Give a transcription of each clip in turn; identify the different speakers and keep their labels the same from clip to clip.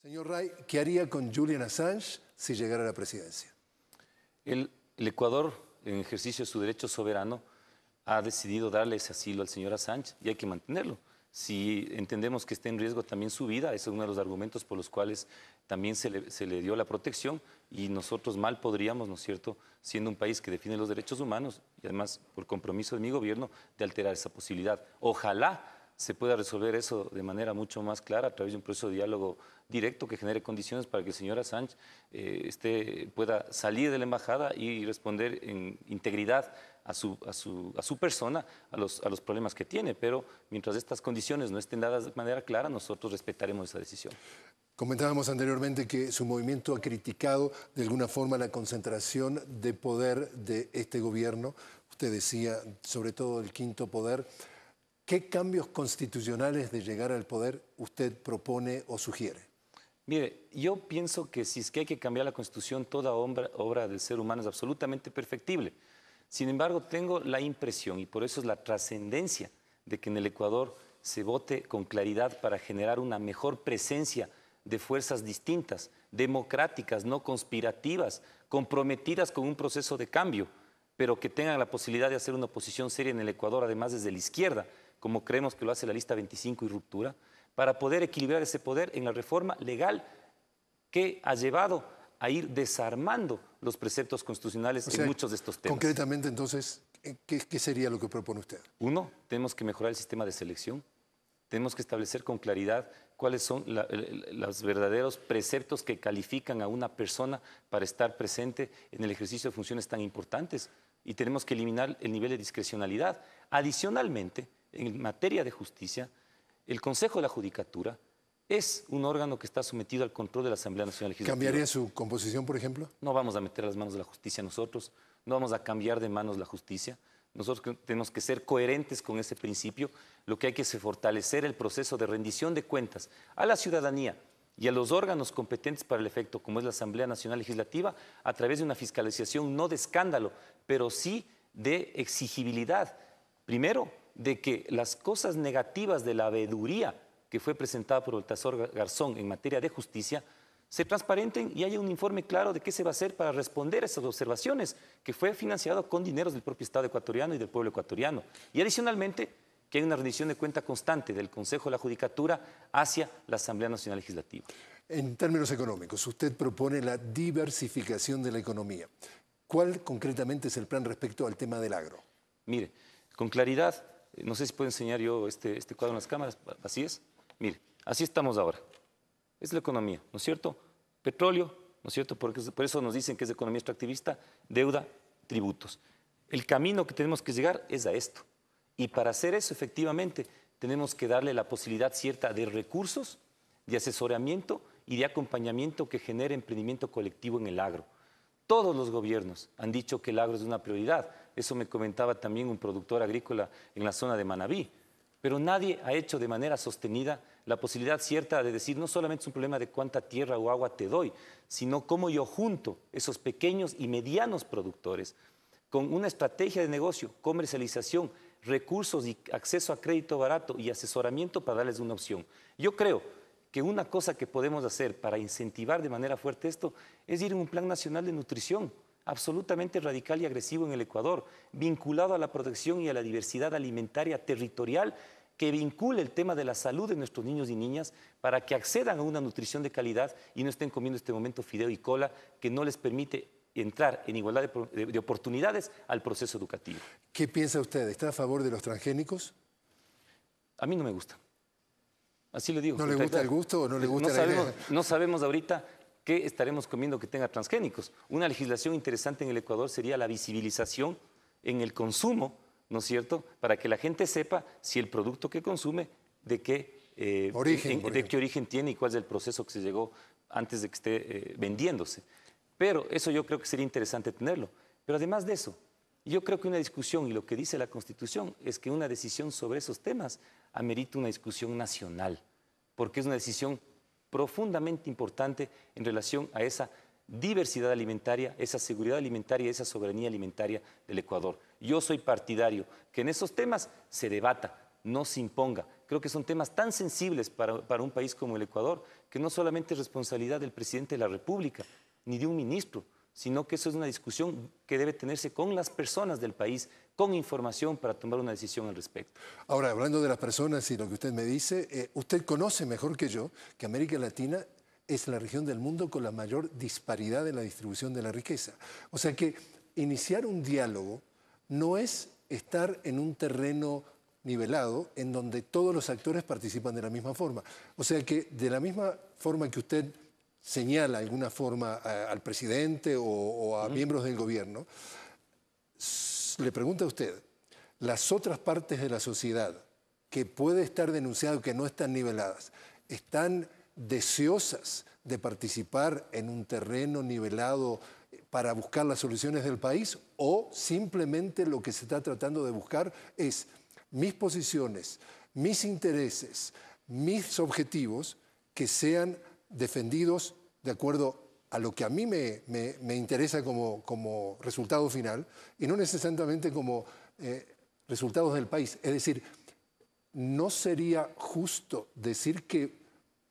Speaker 1: Señor Ray, ¿qué haría con Julian Assange si llegara a la presidencia?
Speaker 2: El Ecuador, en ejercicio de su derecho soberano, ha decidido darle ese asilo al señor Assange y hay que mantenerlo. Si entendemos que está en riesgo también su vida, ese es uno de los argumentos por los cuales también se le dio la protección y nosotros mal podríamos, ¿no es cierto?, siendo un país que defiende los derechos humanos y además por compromiso de mi gobierno, de alterar esa posibilidad. Ojalá se pueda resolver eso de manera mucho más clara a través de un proceso de diálogo directo que genere condiciones para que el señor Assange pueda salir de la embajada y responder en integridad a su persona, a los problemas que tiene. Pero mientras estas condiciones no estén dadas de manera clara, nosotros respetaremos esa decisión.
Speaker 1: Comentábamos anteriormente que su movimiento ha criticado de alguna forma la concentración de poder de este gobierno. Usted decía, sobre todo el quinto poder. ¿Qué cambios constitucionales de llegar al poder usted propone o sugiere?
Speaker 2: Mire, yo pienso que si es que hay que cambiar la Constitución, toda obra del ser humano es absolutamente perfectible. Sin embargo, tengo la impresión, y por eso es la trascendencia, de que en el Ecuador se vote con claridad para generar una mejor presencia de fuerzas distintas, democráticas, no conspirativas, comprometidas con un proceso de cambio, pero que tengan la posibilidad de hacer una oposición seria en el Ecuador, además desde la izquierda, como creemos que lo hace la lista 25 y Ruptura, para poder equilibrar ese poder en la reforma legal que ha llevado a ir desarmando los preceptos constitucionales en muchos de estos temas.
Speaker 1: Concretamente, entonces, ¿qué sería lo que propone usted?
Speaker 2: Uno, tenemos que mejorar el sistema de selección. Tenemos que establecer con claridad cuáles son los verdaderos preceptos que califican a una persona para estar presente en el ejercicio de funciones tan importantes. Y tenemos que eliminar el nivel de discrecionalidad. Adicionalmente, en materia de justicia, el Consejo de la Judicatura es un órgano que está sometido al control de la Asamblea Nacional Legislativa.
Speaker 1: ¿Cambiaría su composición, por ejemplo?
Speaker 2: No vamos a meter las manos de la justicia nosotros, no vamos a cambiar de manos la justicia. Nosotros tenemos que ser coherentes con ese principio. Lo que hay que es fortalecer el proceso de rendición de cuentas a la ciudadanía y a los órganos competentes para el efecto, como es la Asamblea Nacional Legislativa, a través de una fiscalización no de escándalo, pero sí de exigibilidad. Primero, de que las cosas negativas de la veeduría que fue presentada por Baltasar Garzón en materia de justicia se transparenten y haya un informe claro de qué se va a hacer para responder a esas observaciones, que fue financiado con dineros del propio Estado ecuatoriano y del pueblo ecuatoriano. Y adicionalmente, que hay una rendición de cuenta constante del Consejo de la Judicatura hacia la Asamblea Nacional Legislativa.
Speaker 1: En términos económicos, usted propone la diversificación de la economía. ¿Cuál concretamente es el plan respecto al tema del agro?
Speaker 2: Mire, con claridad, no sé si puedo enseñar yo este cuadro en las cámaras, así es. Mire, así estamos ahora. Es la economía, ¿no es cierto? Petróleo, ¿no es cierto? Por eso nos dicen que es economía extractivista, deuda, tributos. El camino que tenemos que llegar es a esto. Y para hacer eso, efectivamente, tenemos que darle la posibilidad cierta de recursos, de asesoramiento y de acompañamiento que genere emprendimiento colectivo en el agro. Todos los gobiernos han dicho que el agro es una prioridad. Eso me comentaba también un productor agrícola en la zona de Manabí. Pero nadie ha hecho de manera sostenida la posibilidad cierta de decir no solamente es un problema de cuánta tierra o agua te doy, sino cómo yo junto esos pequeños y medianos productores con una estrategia de negocio, comercialización, recursos y acceso a crédito barato y asesoramiento para darles una opción. Yo creo que una cosa que podemos hacer para incentivar de manera fuerte esto es ir en un plan nacional de nutrición absolutamente radical y agresivo en el Ecuador, vinculado a la protección y a la diversidad alimentaria territorial, que vincule el tema de la salud de nuestros niños y niñas para que accedan a una nutrición de calidad y no estén comiendo este momento fideo y cola que no les permite entrar en igualdad de oportunidades al proceso educativo.
Speaker 1: ¿Qué piensa usted? ¿Está a favor de los transgénicos?
Speaker 2: A mí no me gusta. Así le digo.
Speaker 1: ¿No le gusta el gusto o no le gusta la idea?
Speaker 2: No sabemos ahorita qué estaremos comiendo que tenga transgénicos. Una legislación interesante en el Ecuador sería la visibilización en el consumo, ¿no es cierto?, para que la gente sepa si el producto que consume, de qué origen tiene y cuál es el proceso que se llegó antes de que esté vendiéndose. Pero eso yo creo que sería interesante tenerlo. Pero además de eso, yo creo que una discusión, y lo que dice la Constitución, es que una decisión sobre esos temas amerita una discusión nacional, porque es una decisión profundamente importante en relación a esa diversidad alimentaria, esa seguridad alimentaria y esa soberanía alimentaria del Ecuador. Yo soy partidario que en esos temas se debata, no se imponga. Creo que son temas tan sensibles para un país como el Ecuador, que no solamente es responsabilidad del presidente de la República, ni de un ministro, sino que eso es una discusión que debe tenerse con las personas del país, con información para tomar una decisión al respecto.
Speaker 1: Ahora, hablando de las personas y lo que usted me dice, usted conoce mejor que yo que América Latina es la región del mundo con la mayor disparidad en la distribución de la riqueza. O sea que iniciar un diálogo no es estar en un terreno nivelado en donde todos los actores participan de la misma forma. O sea que de la misma forma que usted señala de alguna forma al presidente o a miembros del gobierno, le pregunta a usted, las otras partes de la sociedad que puede estar denunciado que no están niveladas, ¿están deseosas de participar en un terreno nivelado para buscar las soluciones del país? ¿O simplemente lo que se está tratando de buscar es mis posiciones, mis intereses, mis objetivos que sean defendidos de acuerdo a lo que a mí me interesa como resultado final y no necesariamente como resultados del país? Es decir, ¿no sería justo decir que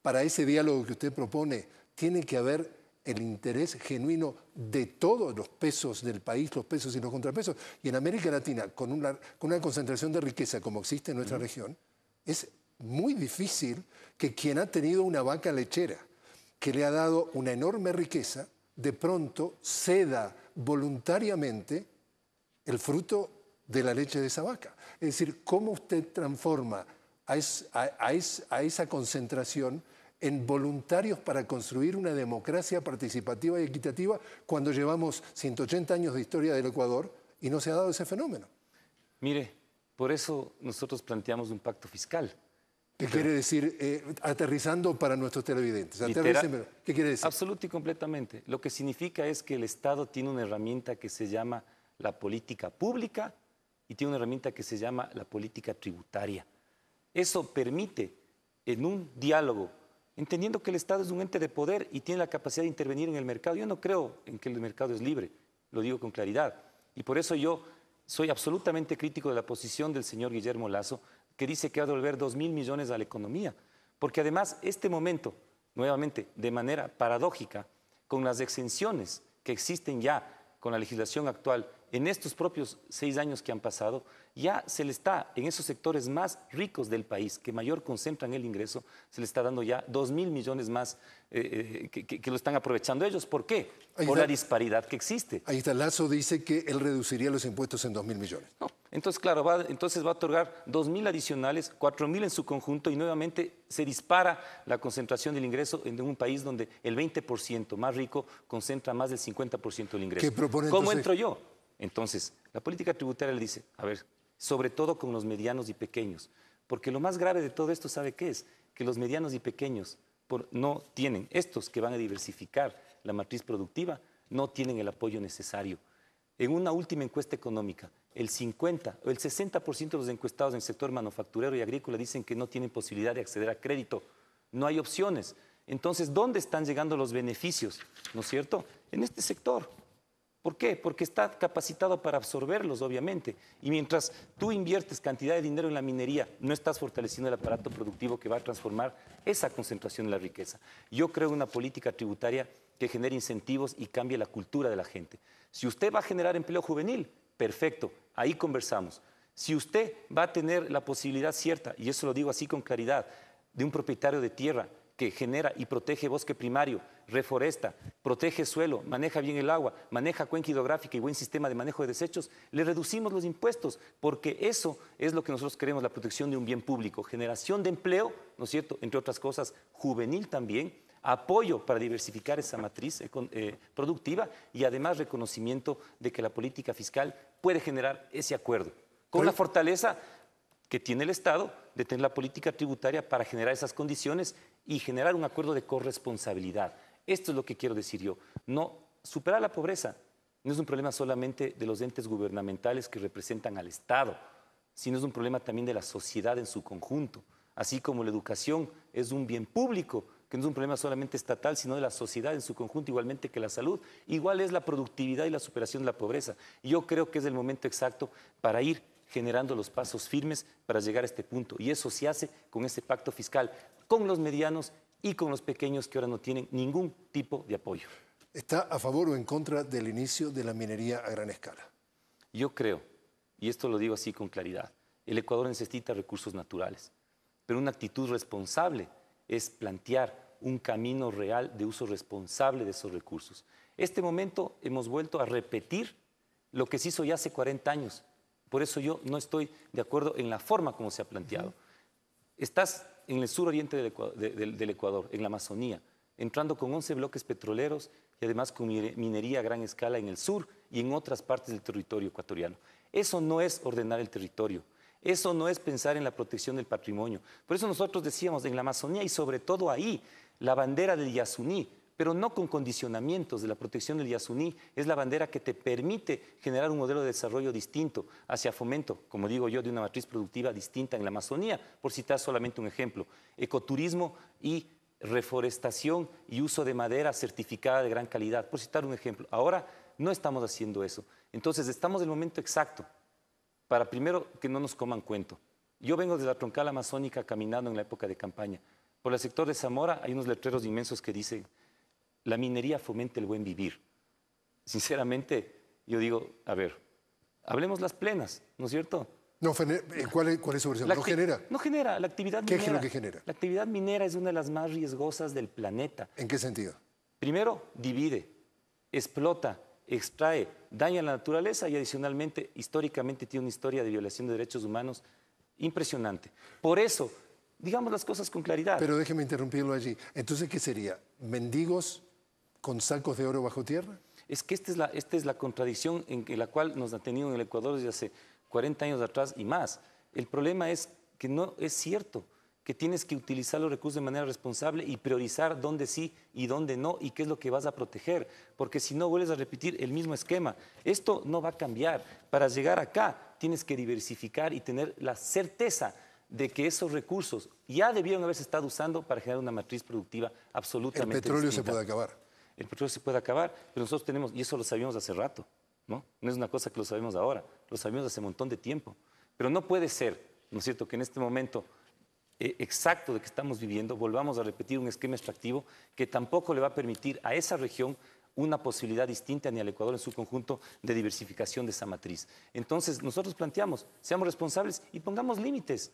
Speaker 1: para ese diálogo que usted propone tiene que haber el interés genuino de todos los pesos del país, los pesos y los contrapesos? Y en América Latina, con una concentración de riqueza como existe en nuestra región, es muy difícil que quien ha tenido una vaca lechera que le ha dado una enorme riqueza, de pronto ceda voluntariamente el fruto de la leche de esa vaca. Es decir, ¿cómo usted transforma a esa concentración en voluntarios para construir una democracia participativa y equitativa cuando llevamos 180 años de historia del Ecuador y no se ha dado ese fenómeno?
Speaker 2: Mire, por eso nosotros planteamos un pacto fiscal.
Speaker 1: ¿Qué quiere decir, aterrizando para nuestros televidentes? ¿Qué quiere decir?
Speaker 2: Absoluto y completamente. Lo que significa es que el Estado tiene una herramienta que se llama la política pública y tiene una herramienta que se llama la política tributaria. Eso permite, en un diálogo, entendiendo que el Estado es un ente de poder y tiene la capacidad de intervenir en el mercado. Yo no creo en que el mercado es libre, lo digo con claridad. Y por eso yo soy absolutamente crítico de la posición del señor Guillermo Lasso, que dice que va a devolver 2.000 millones a la economía. Porque además, este momento, nuevamente, de manera paradójica, con las exenciones que existen ya con la legislación actual, en estos propios 6 años que han pasado, ya se le está, en esos sectores más ricos del país, que mayor concentran el ingreso, se le está dando ya 2.000 millones más que lo están aprovechando ellos. ¿Por qué? Por la disparidad que existe.
Speaker 1: Ahí está, Lasso dice que él reduciría los impuestos en 2.000 millones.
Speaker 2: No. Entonces, claro, va a otorgar 2.000 adicionales, 4.000 en su conjunto y nuevamente se dispara la concentración del ingreso en un país donde el 20% más rico concentra más del 50% del ingreso.
Speaker 1: ¿Qué propone
Speaker 2: ¿Cómo
Speaker 1: entonces?
Speaker 2: entro yo? Entonces, la política tributaria le dice, a ver, sobre todo con los medianos y pequeños, porque lo más grave de todo esto, ¿sabe qué es? Que los medianos y pequeños no tienen, estos que van a diversificar la matriz productiva, no tienen el apoyo necesario. En una última encuesta económica, el 50 o el 60% de los encuestados en el sector manufacturero y agrícola dicen que no tienen posibilidad de acceder a crédito. No hay opciones. Entonces, ¿dónde están llegando los beneficios? ¿No es cierto? En este sector. ¿Por qué? Porque está capacitado para absorberlos, obviamente. Y mientras tú inviertes cantidad de dinero en la minería, no estás fortaleciendo el aparato productivo que va a transformar esa concentración en la riqueza. Yo creo en una política tributaria que genere incentivos y cambie la cultura de la gente. Si usted va a generar empleo juvenil, perfecto, ahí conversamos. Si usted va a tener la posibilidad cierta, y eso lo digo así con claridad, de un propietario de tierra que genera y protege bosque primario, reforesta, protege suelo, maneja bien el agua, maneja cuenca hidrográfica y buen sistema de manejo de desechos, le reducimos los impuestos, porque eso es lo que nosotros queremos, la protección de un bien público, generación de empleo, ¿no es cierto?, entre otras cosas, juvenil también, apoyo para diversificar esa matriz productiva y además reconocimiento de que la política fiscal puede generar ese acuerdo, con la fortaleza que tiene el Estado de tener la política tributaria para generar esas condiciones y generar un acuerdo de corresponsabilidad. Esto es lo que quiero decir yo. No, superar la pobreza no es un problema solamente de los entes gubernamentales que representan al Estado, sino es un problema también de la sociedad en su conjunto. Así como la educación es un bien público, que no es un problema solamente estatal, sino de la sociedad en su conjunto, igualmente que la salud. Igual es la productividad y la superación de la pobreza. Y yo creo que es el momento exacto para ir generando los pasos firmes para llegar a este punto. Y eso se hace con ese pacto fiscal, con los medianos y con los pequeños que ahora no tienen ningún tipo de apoyo.
Speaker 1: ¿Está a favor o en contra del inicio de la minería a gran escala?
Speaker 2: Yo creo, y esto lo digo así con claridad, el Ecuador necesita recursos naturales, pero una actitud responsable es plantear un camino real de uso responsable de esos recursos. Este momento hemos vuelto a repetir lo que se hizo ya hace 40 años. Por eso yo no estoy de acuerdo en la forma como se ha planteado. Estás en el suroriente del Ecuador, en la Amazonía, entrando con 11 bloques petroleros y además con minería a gran escala en el sur y en otras partes del territorio ecuatoriano. Eso no es ordenar el territorio. Eso no es pensar en la protección del patrimonio. Por eso nosotros decíamos, en la Amazonía y sobre todo ahí, la bandera del Yasuní, pero no con condicionamientos de la protección del Yasuní, es la bandera que te permite generar un modelo de desarrollo distinto hacia fomento, como digo yo, de una matriz productiva distinta en la Amazonía, por citar solamente un ejemplo, ecoturismo y reforestación y uso de madera certificada de gran calidad, por citar un ejemplo. Ahora no estamos haciendo eso. Entonces estamos en el momento exacto para primero que no nos coman cuento. Yo vengo de la troncal amazónica caminando en la época de campaña. Por el sector de Zamora hay unos letreros inmensos que dicen: la minería fomenta el buen vivir. Sinceramente, yo digo, a ver, hablemos las plenas, ¿no es cierto?
Speaker 1: No, ¿cuál es su versión? ¿No genera?
Speaker 2: No genera, la actividad
Speaker 1: ¿Qué
Speaker 2: minera.
Speaker 1: es lo que genera?
Speaker 2: La actividad minera es una de las más riesgosas del planeta.
Speaker 1: ¿En qué sentido?
Speaker 2: Primero, divide, explota, extrae, daña la naturaleza y adicionalmente, históricamente tiene una historia de violación de derechos humanos impresionante. Por eso, digamos las cosas con claridad.
Speaker 1: Pero déjeme interrumpirlo allí. Entonces, ¿qué sería? ¿Mendigos con sacos de oro bajo tierra?
Speaker 2: Es que esta es la contradicción en la cual nos ha tenido en el Ecuador desde hace 40 años atrás y más. El problema es que no es cierto, que tienes que utilizar los recursos de manera responsable y priorizar dónde sí y dónde no y qué es lo que vas a proteger, porque si no vuelves a repetir el mismo esquema. Esto no va a cambiar. Para llegar acá tienes que diversificar y tener la certeza de que esos recursos ya debieron haberse estado usando para generar una matriz productiva absolutamente
Speaker 1: El petróleo
Speaker 2: distinta.
Speaker 1: se puede acabar.
Speaker 2: El petróleo se puede acabar, pero nosotros tenemos, y eso lo sabíamos hace rato, ¿no? No es una cosa que lo sabemos ahora, lo sabíamos hace un montón de tiempo. Pero no puede ser, ¿no es cierto?, que en este momento exacto de que estamos viviendo volvamos a repetir un esquema extractivo que tampoco le va a permitir a esa región una posibilidad distinta ni al Ecuador en su conjunto de diversificación de esa matriz. Entonces, nosotros planteamos, seamos responsables y pongamos límites.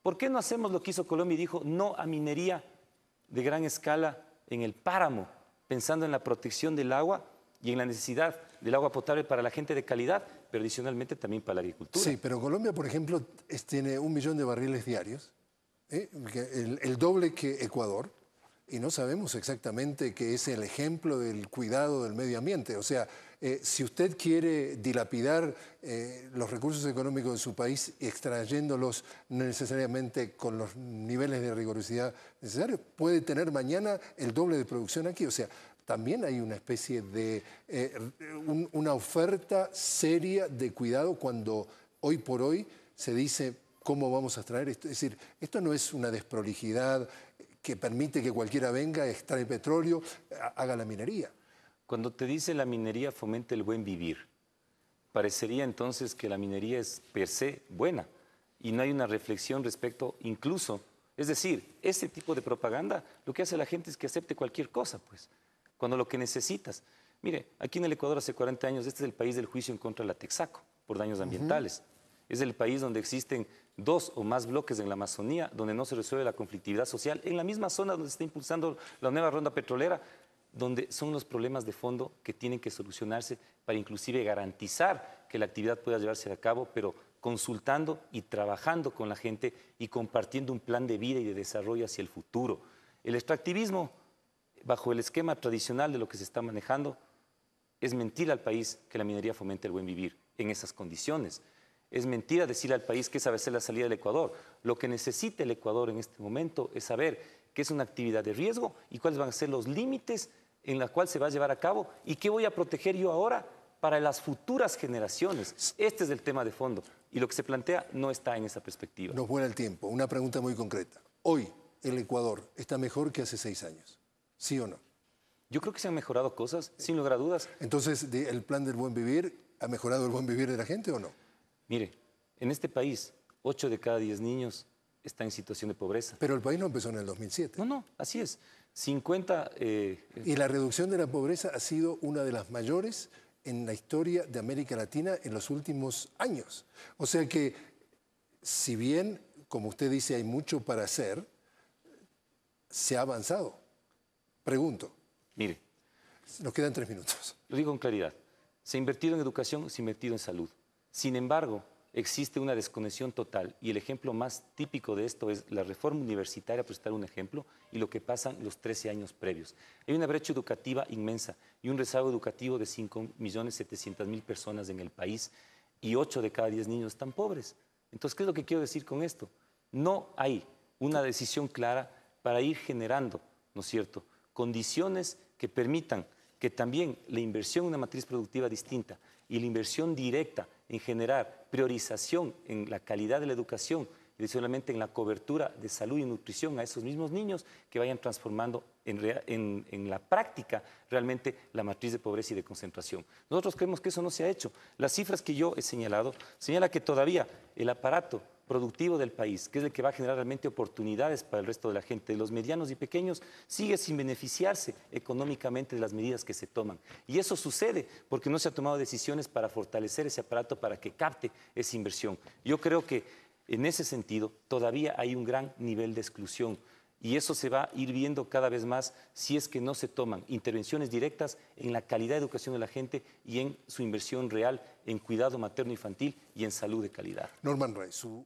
Speaker 2: ¿Por qué no hacemos lo que hizo Colombia y dijo no a minería de gran escala en el páramo, pensando en la protección del agua y en la necesidad del agua potable para la gente de calidad, pero adicionalmente también para la agricultura?
Speaker 1: Sí, pero Colombia, por ejemplo, tiene 1 millón de barriles diarios, el doble que Ecuador, y no sabemos exactamente qué es el ejemplo del cuidado del medio ambiente. O sea, si usted quiere dilapidar los recursos económicos de su país extrayéndolos no necesariamente con los niveles de rigurosidad necesarios, puede tener mañana el doble de producción aquí. O sea, también hay una especie de una oferta seria de cuidado cuando hoy por hoy se dice cómo vamos a extraer esto. Es decir, esto no es una desprolijidad que permite que cualquiera venga, extrae petróleo, haga la minería.
Speaker 2: Cuando te dice la minería fomenta el buen vivir, parecería entonces que la minería es per se buena y no hay una reflexión respecto incluso, es decir, ese tipo de propaganda lo que hace la gente es que acepte cualquier cosa, pues, cuando lo que necesitas. Mire, aquí en el Ecuador hace 40 años, este es el país del juicio en contra de la Texaco por daños ambientales. Es el país donde existen 2 o más bloques en la Amazonía, donde no se resuelve la conflictividad social, en la misma zona donde se está impulsando la nueva ronda petrolera, donde son los problemas de fondo que tienen que solucionarse para inclusive garantizar que la actividad pueda llevarse a cabo, pero consultando y trabajando con la gente y compartiendo un plan de vida y de desarrollo hacia el futuro. El extractivismo, bajo el esquema tradicional de lo que se está manejando, es mentir al país que la minería fomenta el buen vivir en esas condiciones. Es mentira decirle al país que esa va a ser la salida del Ecuador. Lo que necesita el Ecuador en este momento es saber qué es una actividad de riesgo y cuáles van a ser los límites en la cual se va a llevar a cabo y qué voy a proteger yo ahora para las futuras generaciones. Este es el tema de fondo y lo que se plantea no está en esa perspectiva.
Speaker 1: Nos vuela el tiempo. Una pregunta muy concreta. Hoy el Ecuador está mejor que hace 6 años, ¿sí o no?
Speaker 2: Yo creo que se han mejorado cosas, sin lugar a dudas.
Speaker 1: Entonces, ¿el plan del buen vivir ha mejorado el buen vivir de la gente o no?
Speaker 2: Mire, En este país, 8 de cada 10 niños están en situación de pobreza.
Speaker 1: Pero el país no empezó en el 2007.
Speaker 2: No, no, así es. 50...
Speaker 1: Y la reducción de la pobreza ha sido una de las mayores en la historia de América Latina en los últimos años. O sea que, si bien, como usted dice, hay mucho para hacer, se ha avanzado. Pregunto.
Speaker 2: Mire.
Speaker 1: Nos quedan 3 minutos.
Speaker 2: Lo digo con claridad. Se ha invertido en educación, se ha invertido en salud. Sin embargo, existe una desconexión total y el ejemplo más típico de esto es la reforma universitaria, por citar un ejemplo, y lo que pasa en los 13 años previos. Hay una brecha educativa inmensa y un rezago educativo de 5.700.000 personas en el país y 8 de cada 10 niños están pobres. Entonces, ¿qué es lo que quiero decir con esto? No hay una decisión clara para ir generando, ¿no es cierto?, condiciones que permitan que también la inversión en una matriz productiva distinta y la inversión directa en generar priorización en la calidad de la educación y adicionalmente en la cobertura de salud y nutrición a esos mismos niños que vayan transformando en la práctica realmente la matriz de pobreza y de concentración. Nosotros creemos que eso no se ha hecho. Las cifras que yo he señalado señala que todavía el aparato productivo del país, que es el que va a generar realmente oportunidades para el resto de la gente, los medianos y pequeños, sigue sin beneficiarse económicamente de las medidas que se toman. Y eso sucede porque no se han tomado decisiones para fortalecer ese aparato para que capte esa inversión. Yo creo que en ese sentido todavía hay un gran nivel de exclusión y eso se va a ir viendo cada vez más si es que no se toman intervenciones directas en la calidad de educación de la gente y en su inversión real en cuidado materno-infantil y en salud de calidad.
Speaker 1: Norman Rey, su